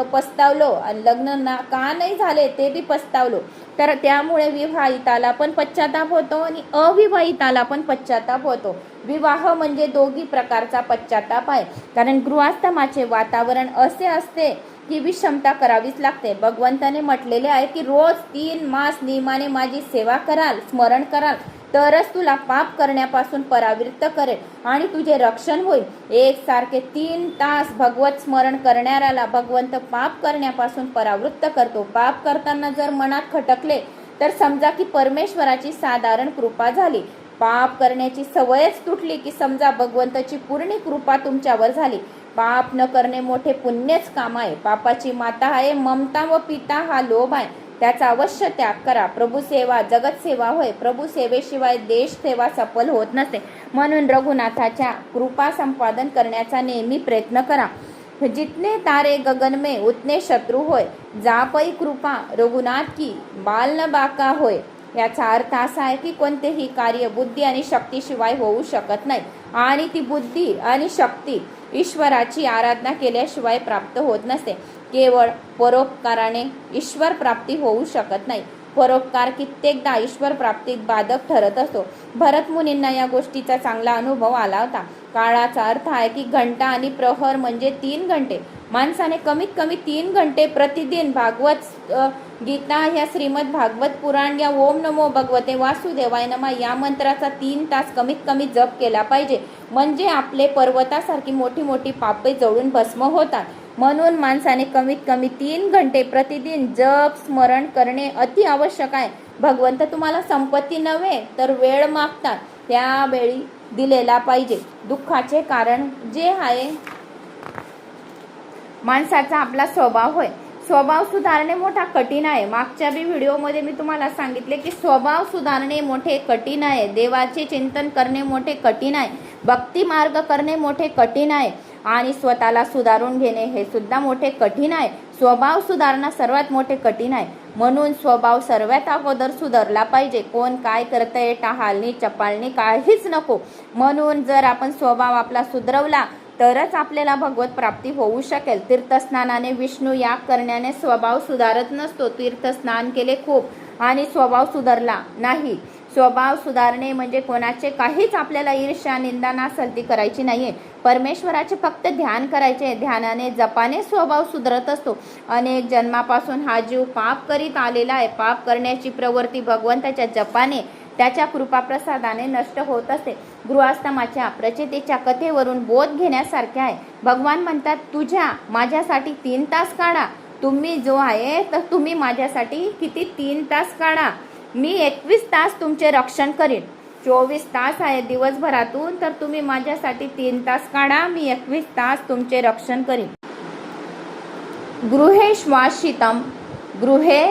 पस्तावलो आणि लग्न का नाही झाले ते बी पस्तावलो. तर त्यामुळे विवाहिताला पण पश्चाताप होतो आणि अविवाहिताला पण पश्चाताप होतो. विवाह म्हणजे दोघी प्रकारचा पश्चाताप आहे. कारण गृहस्थामाचे वातावरण असे असते तितकी विषमता करावीच लागते. भगवंताने म्हटलेले आहे की रोज 3 मास नियमाने माझी सेवा कराल, स्मरण कराल, तरच तुला पाप करण्यापासून परावृत्त करेल आणि तुझे रक्षण होईल. एकसारखे 3 तास भगवत स्मरण करणाऱ्याला भगवंत पाप करण्यापासून परावृत्त करतो. पाप करताना जर मनात खटकले तर समजा की परमेश्वराची साधारण कृपा झाली. पाप करण्याची सवयच तुटली की समजा भगवंताची पूर्ण कृपा तुमच्यावर झाली. पाप न करणे मोठे पुण्यच काम आहे. पापाची माता आहे ममता व पिता हा लोभ आहे. त्याचा अवश्य त्याग करा. प्रभू सेवा जगत सेवा होय. प्रभू सेवेशिवाय देश सेवा सफल होत नसते. म्हणून रघुनाथाच्या कृपा संपादन करण्याचा नेहमी प्रयत्न करा. जितने तारे गगन में उतने शत्रु होय. जापई कृपा रघुनाथ की बाल न बाका होय. याचा अर्थ असा आहे की कोणतेही कार्य बुद्धी आणि शक्तीशिवाय होऊ शकत नाही आणि ती बुद्धी आणि शक्ती ईश्वराची आराधना केल्याशिवाय प्राप्त होत नसते. केवळ परोपकाराने ईश्वर प्राप्ती होऊ शकत नाही. परोपकार कित्येकदा ईश्वर प्राप्तीत बाधक ठरत असतो. भरत मुनींना या गोष्टीचा चांगला अनुभव आला होता. काळाचा अर्थ आहे की घंटा आणि प्रहर म्हणजे 3 घंटे. माणसाने कमीत कमी 3 घंटे प्रतिदिन भागवत गीता ह्या श्रीमद भागवत पुराण या ओम नमो भगवते वासुदेवाय नमः या मंत्राचा 3 तास कमीत कमी जप केला पाहिजे. म्हणजे आपले पर्वतासारखी मोठी मोठी पापे जळून भस्म होतात. म्हणून माणसाने कमीत कमी 3 घंटे प्रतिदिन जप स्मरण करणे अति आवश्यक आहे. भगवंत तुम्हाला संपत्ती नव्हे तर वेळ मागतात, त्यावेळी दिलेला पाहिजे. दुःखाचे कारण जे आहे माणसाचा आपला स्वभाव होय. स्वभाव सुधारणे मोठा कठीण आहे. मागच्या बी व्हिडिओमध्ये मी तुम्हाला सांगितले की स्वभाव सुधारणे मोठे कठीण आहे. देवाचे चिंतन करणे मोठे कठीण आहे. भक्ती मार्ग करणे मोठे कठीण आहे आणि स्वतःला सुधारून घेणे हे सुद्धा मोठे कठीण आहे. स्वभाव सुधारणं सर्वात मोठे कठीण आहे. म्हणून स्वभाव सर्वात अगोदर सुधारला पाहिजे. कोण काय करतंय टहालणी चपालणी काहीच नको. म्हणून जर आपण स्वभाव आपला सुधरवला तरच आपल्याला भगवत प्राप्ती होऊ शकेल. तीर्थस्नानाने विष्णू याग करण्याने स्वभाव सुधारत नसतो. तीर्थस्नान केले खूप आणि स्वभाव सुधारला नाही. स्वभाव सुधारणे म्हणजे कोणाचे काहीच आपल्याला ईर्ष्या निंदा नासलती करायची नाहीये. परमेश्वराचे फक्त ध्यान करायचे. ध्यानाने जपाने स्वभाव सुधारत असतो. अनेक जन्मापासून हा जीव पाप करीत आलेला आहे. पाप करण्याची प्रवृत्ती भगवंताच्या जपाने त्याच्या कृपाप्रसादाने नष्ट होत असते. गृहस्थामाच्या प्रचितीच्या कथेवरून बोध घेण्यासारखे आहे. भगवान म्हणतात तुझ्या माझ्यासाठी 3 तास काढा. तुम्ही जो आहे तर तुम्ही माझ्यासाठी किती 3 तास काढा. मी 21 तास तुमचे रक्षण करीन. 24 तास आहे दिवसभरातून तर तुम्ही माझ्यासाठी 3 तास काढा. मी 21 तास तुमचे रक्षण करीन. गृहे श्वासितम गृहे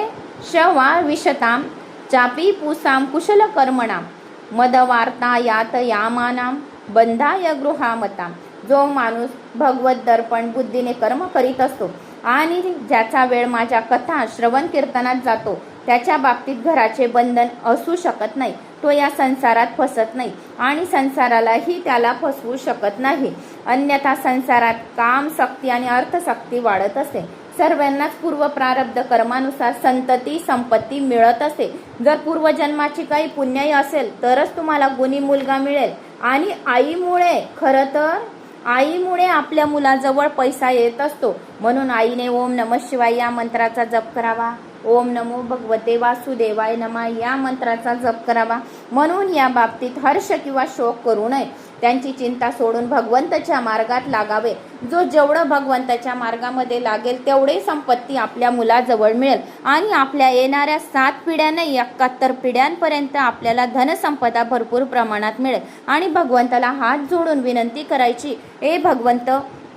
शवा विशताम चापी पुसाम कुशल कर्मणाम मदवार्ता यात यामानाम बंधाय गृहामताम. जो माणूस भगवत दर्पण बुद्धीने कर्म करीत असतो आणि ज्याचा वेळ माझ्या कथा श्रवण कीर्तनात जातो त्याच्या बाबतीत घराचे बंधन असू शकत नाही. तो या संसारात फसत नाही आणि संसारालाही त्याला फसवू शकत नाही. अन्यथा संसारात काम शक्ती आणि अर्थशक्ती वाढत असते. सर्वांनाच पूर्व प्रारब्ध कर्मानुसार संतती संपत्ती मिळत असते. जर पूर्वजन्माची काही पुण्याई असेल तरच तुम्हाला गुणी मुलगा मिळेल. आणि आईमुळे खरं तर आईमुळे आपल्या मुलाजवळ पैसा येत असतो. म्हणून आईने ओम नमः शिवाय या मंत्राचा जप करावा. ओम नमो भगवते वासुदेवाय नमः या मंत्राचा जप करावा. म्हणून या बाबतीत हर्ष किंवा शोक करू नये. त्यांची चिंता सोडून भगवंताच्या मार्गात लागावे. जो जेवढं भगवंताच्या मार्गामध्ये लागेल तेवढे संपत्ती आपल्या मुलाजवळ मिळेल आणि आपल्या येणाऱ्या 7 पिढ्या नाही 71 पिढ्यांपर्यंत आपल्याला धनसंपदा भरपूर प्रमाणात मिळेल. आणि भगवंताला हात जोडून विनंती करायची, ए भगवंत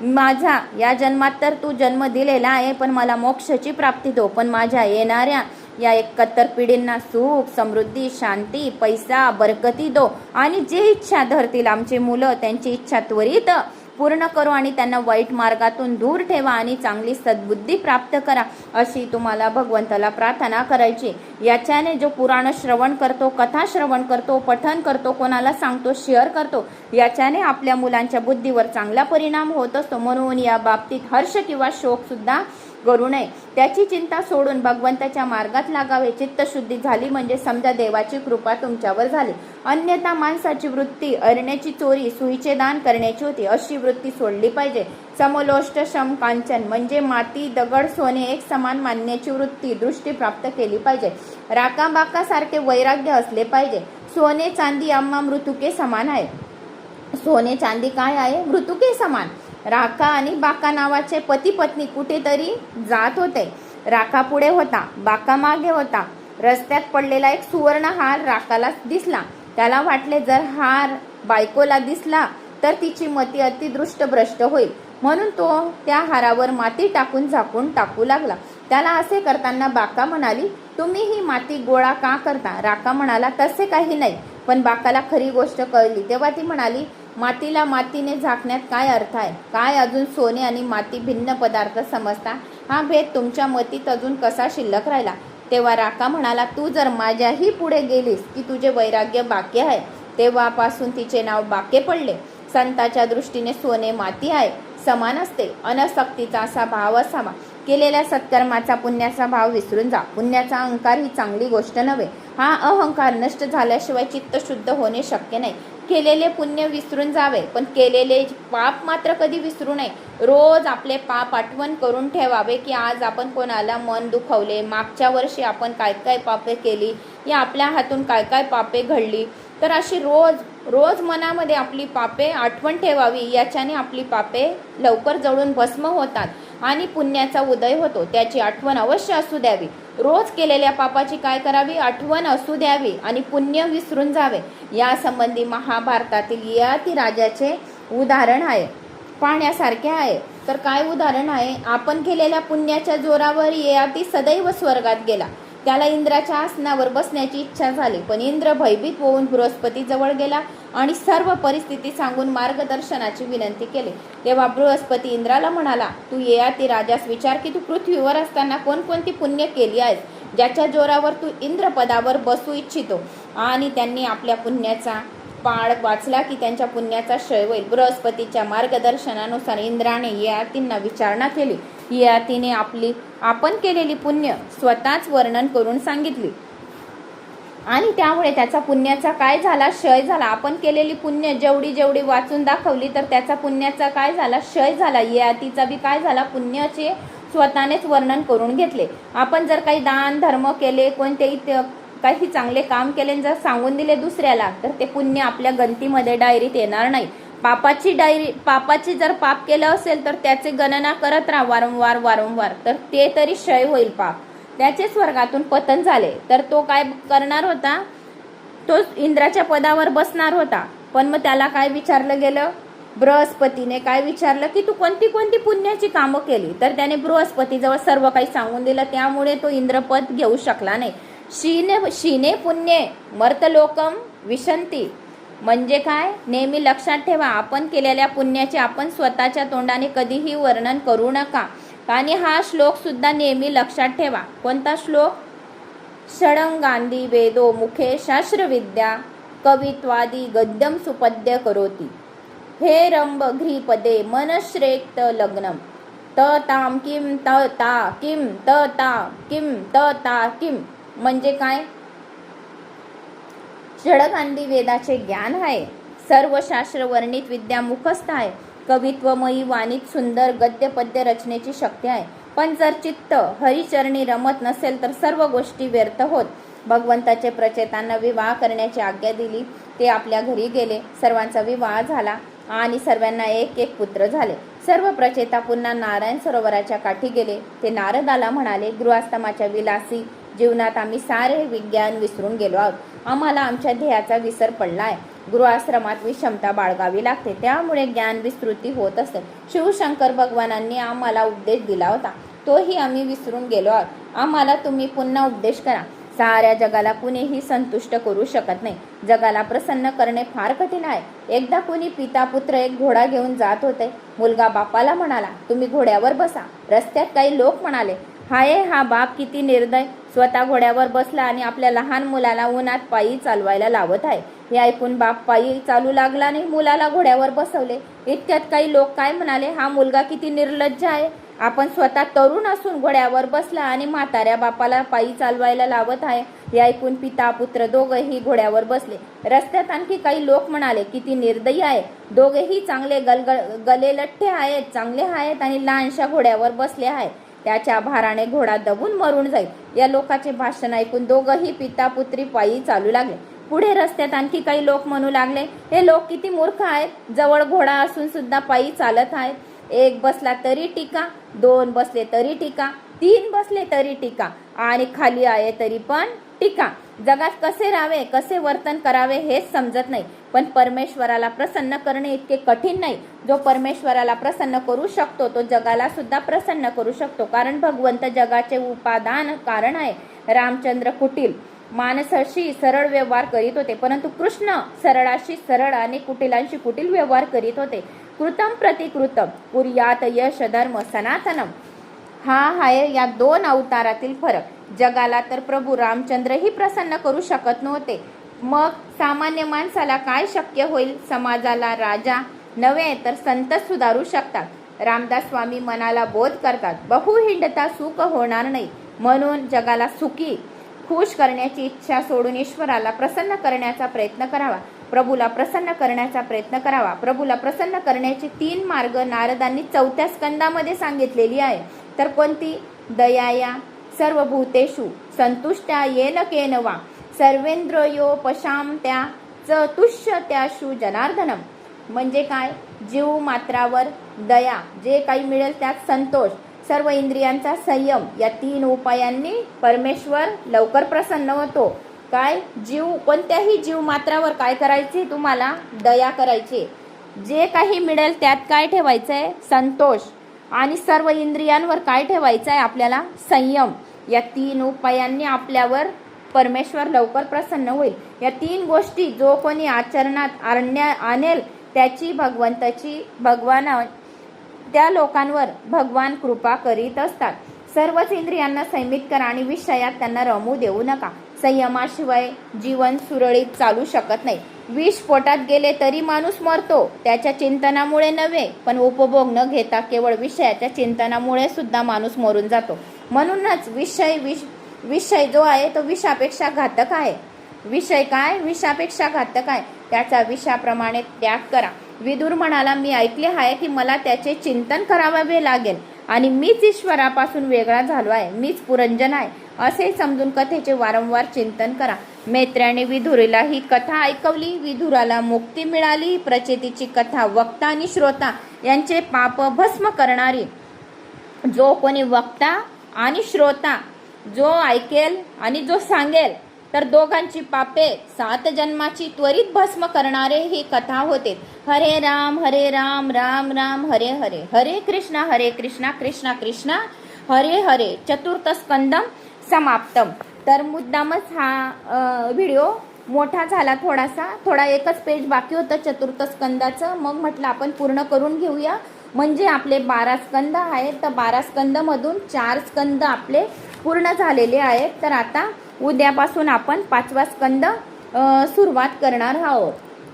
माझा या जन्मात तर तू जन्म दिलेला आहे पण मला मोक्षाची प्राप्ती दो. पण माझ्या येणाऱ्या या 71 पिढींना सुख समृद्धी शांती पैसा बरकती दो. आणि जे इच्छा धरतील आमचे मुलं त्यांची इच्छा त्वरित पूर्ण करू आणि त्यांना वाईट मार्गातून दूर ठेवा आणि चांगली सद्बुद्धी प्राप्त करा अशी तुम्हाला भगवंताला प्रार्थना करायची. याच्याने जो पुराण श्रवण करतो कथा श्रवण करतो पठन करतो कोणाला सांगतो शेअर करतो याच्याने आपल्या मुलांच्या बुद्धीवर चांगला परिणाम होत असतो. म्हणून या बाबतीत हर्ष किंवा शोक सुद्धा करू नये. त्याची चिंता सोडून भगवंताच्या मार्गात लागावे. चित्तशुद्धी झाली म्हणजे समजा देवाची कृपा तुमच्यावर झाली. अन्यथा माणसाची वृत्ती अरण्याची चोरी, सुईचे दान करण्याची होती. अशी वृत्ती सोडली पाहिजे. समलोष्ट शम कांचन म्हणजे माती दगड सोने एक समान मानण्याची वृत्ती दृष्टी प्राप्त केली पाहिजे. राकाबाकासारखे वैराग्य असले पाहिजे. सोने चांदी आम्हा मृतुके समान आहे. सोने चांदी काय आहे? मृतुके समान. राका आणि बाका नावाचे पती पत्नी कुठेतरी जात होते. राका पुढे होता, बाका मागे होता. रस्त्यात पडलेला एक सुवर्ण हार राकाला दिसला. त्याला वाटले जर हार बायकोला दिसला तर तिची मती अतिदृष्ट भ्रष्ट होईल, म्हणून तो त्या हारावर माती टाकून झाकून टाकू लागला. त्याला असे करताना बाका म्हणाली, तुम्ही ही माती गोळा का करता? राका म्हणाला, तसे काही नाही. पण बाकाला खरी गोष्ट कळली. तेव्हा ती म्हणाली, मातीला मातीने झाकण्यात काय अर्थ आहे? काय अजून सोने आणि माती भिन्न पदार्थ समजता? हा भेद तुमच्या मतीत अजून कसा शिल्लक राहिला? तेव्हा राका म्हणाला, तू जर माझ्याही पुढे गेलीस की तुझे वैराग्य बाके आहे. तेव्हापासून तिचे नाव बाके पडले. संताच्या दृष्टीने सोने माती आहे, समान असते. अनासक्तीचा असा भाव असावा. केलेल्या सत्कर्माचा पुण्याचा भाव विसरून जा. पुण्याचा अहंकार ही चांगली गोष्ट नव्हे. हा अहंकार नष्ट झाल्याशिवाय चित्त शुद्ध होणे शक्य नाही. केलेले पुण्य विसरून जावे, पण केलेले पाप मात्र कधी विसरू नये. रोज आपले पाप आठवण करून ठेवावे की आज आपण कोणाला मन दुखवले, मागच्या वर्षी आपण काय काय पापे केली, या आपल्या हातून काय काय पापे घडली. तर अशी रोज रोज मनामध्ये आपली पापे आठवण ठेवावी. याच्याने आपली पापे लवकर जळून भस्म होतात आणि पुण्याचा उदय होतो. त्याची आठवण अवश्य असू द्यावी. रोज केलेल्या पापाची काय करावी? आठवण असू द्यावी आणि पुण्य विसरून जावे. या संबंधी महाभारतातील ययाती राजाचे उदाहरण आहे, पाहण्यासारखे आहे. तर काय उदाहरण आहे? आपण केलेल्या पुण्याच्या जोरावर ययाती सदैव स्वर्गात गेला. त्याला इंद्राच्या आसनावर बसण्याची इच्छा झाली, पण इंद्र भयभीत होऊन बृहस्पती जवळ गेला आणि सर्व परिस्थिती सांगून मार्गदर्शनाची विनंती केली. तेव्हा बृहस्पती इंद्राला म्हणाला, तू ययाती राजास विचार की तू पृथ्वीवर असताना कोणकोणती पुण्य केली आहेस, ज्याच्या जोरावर तू इंद्रपदावर बसू इच्छितो. आणि त्यांनी आपल्या पुण्याचा पाळ वाचला की त्यांच्या पुण्याचा क्षय होईल. बृहस्पतीच्या मार्गदर्शनानुसार इंद्राने ययातींना विचारणा केली. ययातीने आपण केलेली पुण्य स्वतःच वर्णन करून सांगितली आणि त्यामुळे त्याचा पुण्याचा काय झाला? क्षय झाला. आपण केलेली पुण्य जेवढी जेवढी वाचून दाखवली तर त्याचा पुण्याचा काय झाला? क्षय झाला. ययातीचा बी काय झाला? पुण्याचे स्वतःनेच वर्णन करून घेतले. आपण जर काही दान धर्म केले, कोणतेही काही चांगले काम केले, जर सांगून दिले दुसऱ्याला, तर ते पुण्य आपल्या गणतीमध्ये डायरीत येणार नाही. पापाची जर पाप केलं असेल तर त्याचे गणना करत राहा वारंवार, तर ते तरी क्षय होईल पाप. त्याचे स्वर्गातून पतन झाले तर तो काय करणार होता? तो इंद्राच्या पदावर बसणार होता. पण मग त्याला काय विचारलं गेलं? बृहस्पतीने काय विचारलं की तू कोणती कोणती पुण्याची कामं केली, तर त्याने बृहस्पतीजवळ सर्व काही सांगून दिलं. त्यामुळे तो इंद्रपद घेऊ शकला नाही. शीने पुण्ये मर्तलोकम विशंती म्हणजे काय? नेहमी लक्षात ठेवा, आपण केलेल्या पुण्याचे आपण स्वतःच्या तोंडाने कधीही वर्णन करू नका. आणि हा श्लोक सुद्धा नेहमी लक्षात ठेवा. कोणता श्लोक? षडंगांदी वेदो मुखे शास्त्रविद्या कवित्वादी गद्यम सुपद्य करोती हे रंभ घ्रीपदे मनश्रेत लग्नम त ताम किम त ता किम त ता किम त ता किम म्हणजे काय? षडगांधी वेदाचे ज्ञान आहे. सर्व शास्त्र वर्णित विद्या मुखस्थ आहे. कवित्वमयी वाणीत सुंदर गद्य पद्य रचनेची शक्ती आहे. पण जर चित्त हरिचरणी रमत नसेल तर सर्व गोष्टी व्यर्थ होत. भगवंताचे प्रचेतांना विवाह करण्याची आज्ञा दिली. ते आपल्या घरी गेले. सर्वांचा विवाह झाला आणि सर्वांना एक एक पुत्र झाले. सर्व प्रचेता पुन्हा नारायण सरोवराच्या काठी गेले. ते नारदाला म्हणाले, गृहस्थामाच्या विलासी जीवनात आम्ही सारे विज्ञान विसरून गेलो आहोत. आम्हाला आमच्या ध्येयाचा विसर पडला आहे. गृहाश्रमात विषमता बाळगावी लागते, त्यामुळे ज्ञान विस्मृती होत असते. शिवशंकर भगवानांनी आम्हाला उपदेश दिला होता, तोही आम्ही विसरून गेलो आहोत. आम्हाला तुम्ही पुन्हा उपदेश करा. साऱ्या जगाला कुणीही संतुष्ट करू शकत नाही. जगाला प्रसन्न करणे फार कठीण आहे. एकदा कुणी पिता पुत्र एक घोडा घेऊन जात होते. मुलगा बापाला म्हणाला, तुम्ही घोड्यावर बसा. रस्त्यात काही लोक म्हणाले, हाय हा बाप किती निर्दय, स्वतः घोड्यावर बसला आणि आपल्या लहान मुलाला उन्हात पायी चालवायला लावत आहे. हे ऐकून बाप पायी चालू लागला आणि मुलाला घोड्यावर बसवले. इतक्यात काही लोक काय म्हणाले, हा मुलगा किती निर्लज्ज आहे, आपण स्वतः तरुण असून घोड्यावर बसला आणि म्हाताऱ्या बापाला पायी चालवायला लावत आहे. हे ऐकून पिता पुत्र दोघेही घोड्यावर बसले. रस्त्यात आणखी काही लोक म्हणाले, किती निर्दयी आहे, दोघेही चांगले गलेलठ्ठे आहेत, चांगले आहेत आणि लहानशा घोड्यावर बसले आहेत. त्याच्या भाराने घोडा दबून मरून जाईल. या लोकांचे भाषण ऐकून दोघंही पिता पुत्री पायी चालू लागले. पुढे रस्त्यात आणखी काही लोक म्हणू लागले, हे लोक किती मूर्ख आहेत, जवळ घोडा असून सुद्धा पायी चालत आहेत. एक बसला तरी टीका, दोन बसले तरी टीका, तीन बसले तरी टीका आणि खाली आहे तरी पण टीका. जगात कसे राहावे, कसे वर्तन करावे हेच समजत नाही. पण परमेश्वराला प्रसन्न करणे इतके कठीण नाही. जो परमेश्वराला प्रसन्न करू शकतो तो जगाला सुद्धा प्रसन्न करू शकतो. कारण भगवंत जगाचे उपादान कारण आहे. रामचंद्र कुटील माणसाशी सरळ व्यवहार करीत होते, परंतु कृष्ण सरळाशी सरळ आणि कुटिलांशी कुटील व्यवहार करीत होते. कृतम प्रतिकृतम कुर्यात यश धर्म सनातनम, हा आहे या दोन अवतारातील फरक. जगाला तर प्रभू रामचंद्रही प्रसन्न करू शकत नव्हते, मग सामान्य माणसाला काय शक्य होईल. समाजाला राजा नव्हे तर संत सुधारू शकतात. रामदास स्वामी मनाला बोध करतात, बहु हिंडता सुख होणार नाही, म्हणून जगाला सुखी खुश करण्याची इच्छा सोडून ईश्वराला प्रसन्न करण्याचा प्रयत्न करावा. प्रभूला प्रसन्न करण्याचा प्रयत्न करावा. प्रभूला प्रसन्न करण्याचे 3 मार्ग नारदांनी 4थ्या स्कंदामध्ये सांगितलेली आहे. तर कोणती? दयाया सर्वभूतेषु संतुष्टा येन केनवा सर्वेंद्रियोपशांत्या चतुष्यत्याशु जनार्दनम. म्हणजे काय? जीव मात्रावर दया, जे काही मिळेल त्यात संतोष, सर्व इंद्रियांचा संयम, या 3 उपायांनी परमेश्वर लवकर प्रसन्न होतो. काय? कोणत्याही जीव मात्रावर काय करायचे? तुम्हाला दया करायची. जे काही मिळेल त्यात काय ठेवायचंय? संतोष. आणि सर्व इंद्रियांवर काय ठेवायचं आहे? आपल्याला संयम. या 3 उपायांनी आपल्यावर परमेश्वर लवकर प्रसन्न होईल. या 3 गोष्टी जो कोणी आचरणात आणेल त्याची भगवान त्या लोकांवर भगवान कृपा करीत असतात. सर्वच इंद्रियांना संयमित करा आणि विषयात त्यांना रमू देऊ नका. संयमाशिवाय जीवन सुरळीत चालू शकत नाही. विष पोटात गेले तरी माणूस मरतो, त्याच्या चिंतनामुळे नव्हे, पण उपभोग न घेता केवळ विषयाच्या चिंतनामुळे सुद्धा माणूस मरून जातो. म्हणूनच विषय जो आहे तो विषापेक्षा घातक आहे. विषय काय? विषापेक्षा घातक आहे. त्याचा विषाप्रमाणे त्याग करा. विदुर म्हणाला, मी ऐकले आहे की मला त्याचे चिंतन करावे लागेल आणि मीच ईश्वरापासून वेगळा झालो आहे, मीच पुरंजन आहे असे समजून कथेचे वारंवार चिंतन करा. मैत्र्याने विदुरीला ही कथा ऐकवली. विदुराला मुक्ती मिळाली. प्रचितीची कथा वक्ता आणि श्रोता यांचे पाप भस्म करणारी. जो कोणी वक्ता आणि श्रोता जो ऐकेल आणि जो सांगेल तर दोघांची पापे 7 जन्माची त्वरित भस्म करणारे ही कथा होते. हरे राम राम राम हरे हरे, हरे कृष्णा कृष्णा कृष्णा हरे हरे. 4th स्कंदम समाप्तम. तर मुद्दामच हा व्हिडिओ मोठा झाला, थोडा एकच पेज बाकी होतं 4th स्कंदाचं. मग म्हटलं आपण पूर्ण करून घेऊया. म्हणजे आपले 12 स्कंद आहेत, तर 12 स्कंदमधून 4 स्कंद आपले पूर्ण झालेले आहेत. तर आता उद्यापासून आपण 5वा स्कंद सुरुवात करणार आहोत.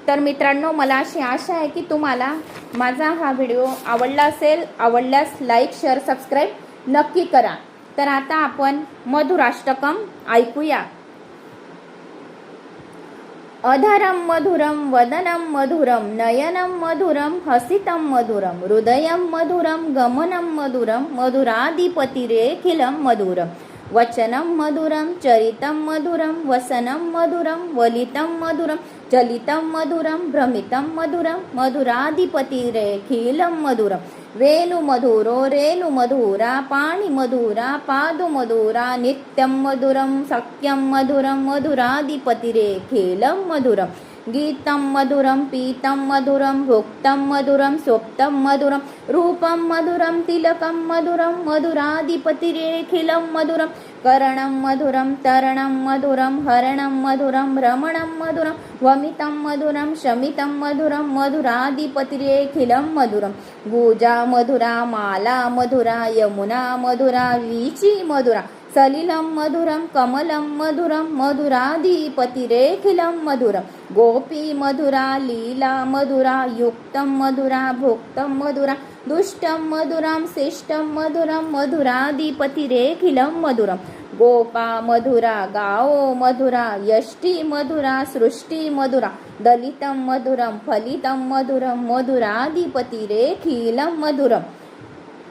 तर मित्रांनो, मला अशी आशा आहे की तुम्हाला माझा हा व्हिडिओ आवडला असेल. आवडल्यास लाईक शेअर सबस्क्राईब नक्की करा. तर आता आपण मधुराष्टकम ऐकूया. अधरम मधुरम वदनम मधुरम नयनम मधुरम हसितम मधुरम हृदयम मधुरम गमनम मधुरम मधुराधिपतिरेखिलम मधुरम वचनम मधुरम चरितम मधुरम वसनम मधुरम वलितम मधुरम चलितम मधुरम भ्रमितम मधुरम मधुराधिपतिरेखिलम मधुरम वेणु मधुरो रेणु मधुरा पाणि मधुरा पादु मधुरा नित्यम मधुरम सख्यम मधुरम मधुराधिपतिरेखिलम मधुरम गीतम मधुरम पीतम मधुरम भुक्तम मधुरम स्वप्तम मधुरम रूपम मधुरम तिलकम मधुरम मधुराधिपतिरेखिलम मधुरम करणम मधुरम तरणम मधुरम हरणम मधुरम रमणम मधुरम वमितम मधुरम शमितम मधुरम मधुराधिपतिरेखिलम मधुरम गुजा मधुरा माला मधुरा यमुना मधुरा वीची मधुरा सलिलम मधुरम कमलम मधुरम मधुराधिपतिरेखिलम मधुरम गोपी मधुरा लीला मधुरा युक्तम मधुरा भुक्तम मधुरा दुष्टं मधुरं शिष्टं मधुरं मधुराधिपतिरेखिलं मधुरं गोपा मधुरा गाओ मधुरा यष्टी मधुरा सृष्टी मधुरा दलितं मधुरं फलितं मधुरं मधुराधिपतिरेखिलं मधुरम्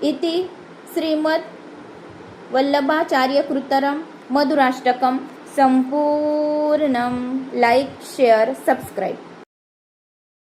इति श्रीमद् वल्लभाचार्यकृतरं मधुराष्टकं संपूर्णं. Like share subscribe.